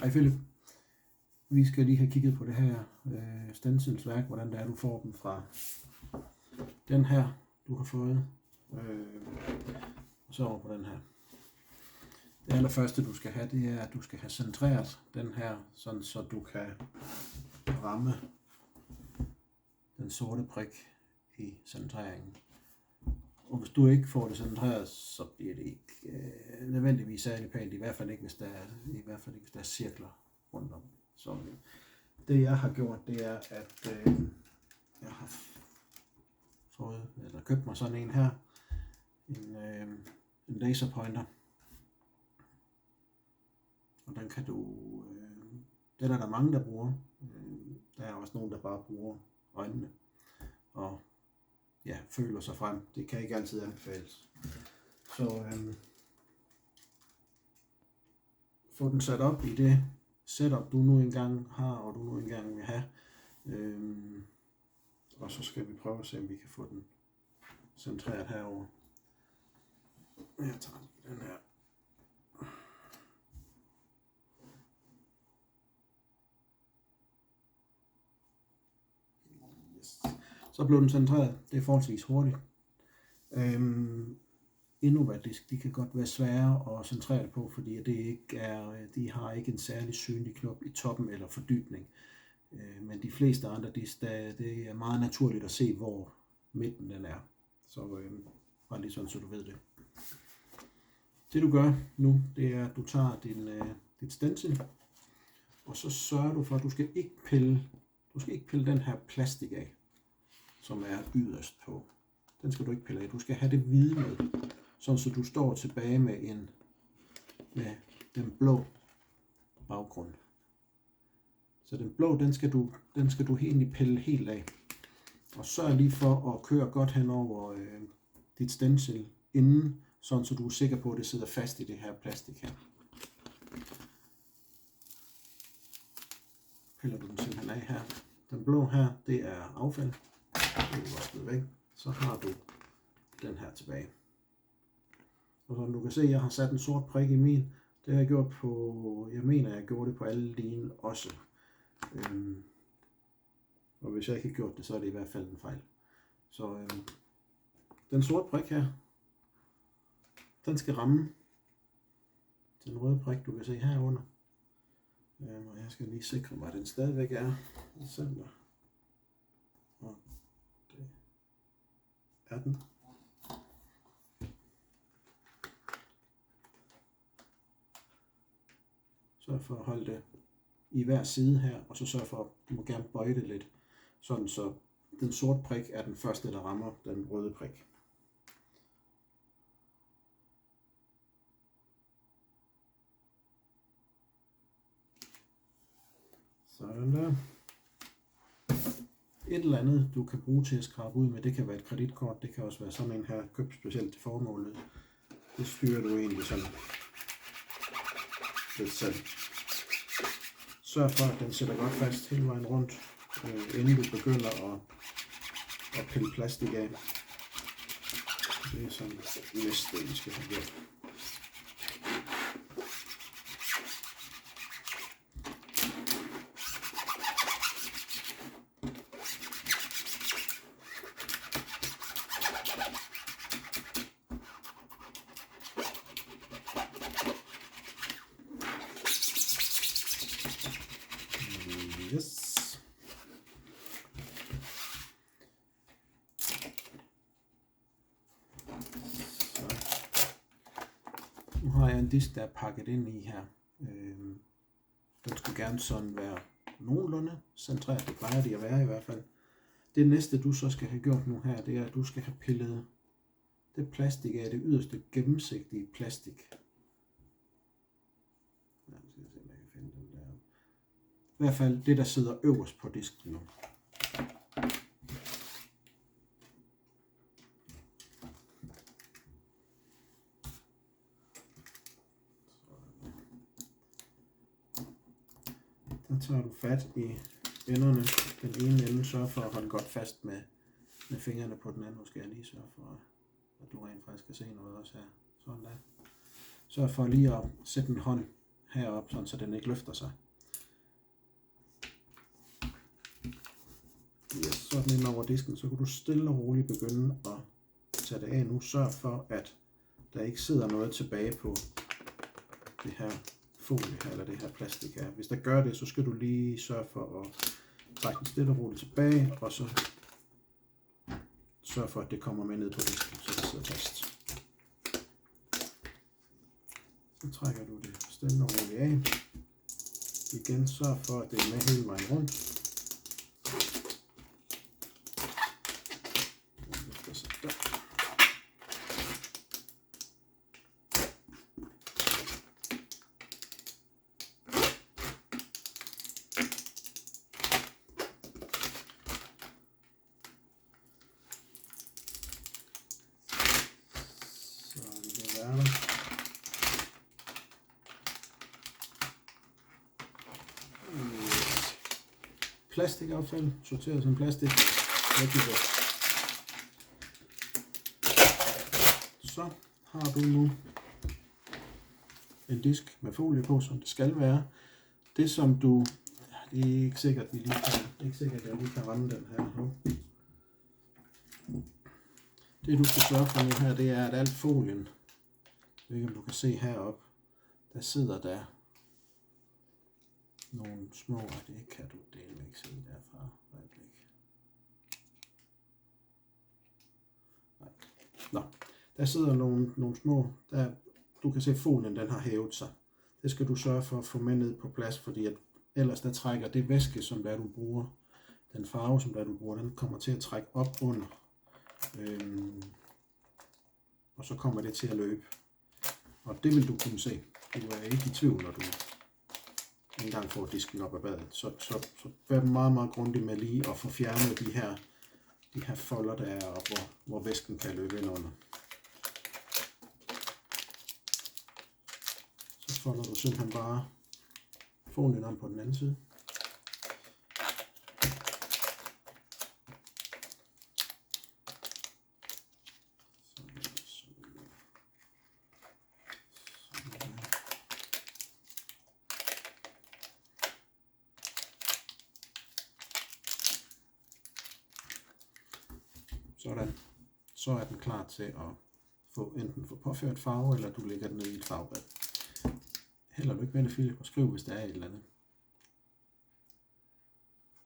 Hej Philip, vi skal lige have kigget på det her stencilsværk, hvordan det er, du får dem fra den her, du har fået, og så over på den her. Det allerførste du skal have, det er, at du skal have centreret den her, sådan så du kan ramme den sorte prik i centreringen. Og hvis du ikke får det centreret, så bliver det ikke nødvendigvis særlig pænt, i hvert fald ikke, hvis der er cirkler rundt om. Så det jeg har gjort, det er, at jeg har købt mig sådan en her, en laser pointer. Og den kan du, den er der mange, der bruger. Der er også nogen, der bare bruger øjnene og føler sig frem. Det kan ikke altid anbefales. Så få den sat op i det setup, du nu engang har, og du nu engang vil have. Og så skal vi prøve at se, om vi kan få den centreret herover. Jeg tager den her. Yes. Så blev den centreret. Det er forholdsvis hurtigt. Innovatisk, de kan godt være svære at centrere det på, fordi de har ikke en særlig synlig knop i toppen eller fordybning. Men de fleste andre, det er meget naturligt at se, hvor midten den er. Så bare lige sådan, så du ved det. Det du gør nu, det er, at du tager dit stencil, og så sørger du for, at du skal ikke pille den her plastik af, som er yderst på. Den skal du ikke pille af. Du skal have det hvide med, sådan så du står tilbage med den blå baggrund. Så den blå, den skal du egentlig pille helt af. Og sørg lige for at køre godt hen over dit stencil inden, sådan så du er sikker på, at det sidder fast i det her plastik her. Piller du den simpelthen af her. Den blå her, det er affald. Det er også blevet væk. Så har du den her tilbage. Og som du kan se, jeg har sat en sort prik i min. Det har jeg gjort på, jeg gjorde det på alle dine også. Og hvis jeg ikke har gjort det, så er det i hvert fald en fejl. Så den sorte prik her, den skal ramme den røde prik, du kan se herunder. Og jeg skal lige sikre mig, at den stadigvæk er i center. Og det er den. Sørg for at holde det i hver side her, og så sørg for, at du må gerne bøje det lidt, sådan så den sorte prik er den første, der rammer den røde prik. Sådan der. Et eller andet, du kan bruge til at skrabe ud med, det kan være et kreditkort, det kan også være sådan en her, købt specielt til formålet. Det styrer du egentlig sådan lidt selv. Sørg for, at den sætter godt fast hele vejen rundt, inden du begynder at pille plastik af. Det er sådan næste, vi skal have gjort. Yes. Så. Nu har jeg en disk, der er pakket ind i her. Den skulle gerne sådan være nogenlunde centreret. Det plejer de at være i hvert fald. Det næste, du så skal have gjort nu her, det er, at du skal have pillet det plastik af, det yderste gennemsigtige plastik. Ja, skal jeg se, om jeg kan finde den der. I hvert fald det, der sidder øverst på disken nu. Der tager du fat i enderne. Den ene ende sørger for at holde godt fast med fingrene på den anden. Nu skal jeg lige sørge for, at du rent faktisk kan se noget også her. Sådan der. Sørg for lige at sætte en hånd herop, sådan, så den ikke løfter sig. Yes, så er den inde over disken, så kan du stille og roligt begynde at tage det af nu. Sørg for, at der ikke sidder noget tilbage på det her folie her, eller det her plastik her. Hvis der gør det, så skal du lige sørge for at trække den stille og roligt tilbage, og så sørg for, at det kommer med ned på disken, så det sidder fast. Så trækker du det stille og roligt af. Igen sørg for, at det er med hele vejen rundt. Plastikaffald, sorteret som plastik. Så har du nu en disk med folie på, som det skal være. Det som du, det er ikke sikkert, at jeg lige kan ramme den her nu. Det du skal sørge for nu her, det er, at alt folien, jeg ved ikke om du kan se heroppe, der sidder der nogle små, og det kan du dele ikke se derfra. Nej. Nå, der sidder nogle små, der du kan se folien, den har hævet sig. Det skal du sørge for at få med ned på plads, fordi at ellers der trækker det væske, som der du bruger, den farve, som der du bruger, den kommer til at trække op under. Og så kommer det til at løbe. Og det vil du kunne se. Du er ikke i tvivl, når du engang får disken op ad badet. Så vær meget, meget grundig med lige at få fjernet de her folder, der er oppe, hvor væsken kan løbe ind under. Så folder du simpelthen bare folien om på den anden side. Sådan. Så er den klar til at få enten få påført farve, eller du lægger den ned i et farvebad. Held og lykke med det, Philip, og skriv, hvis der er et eller andet.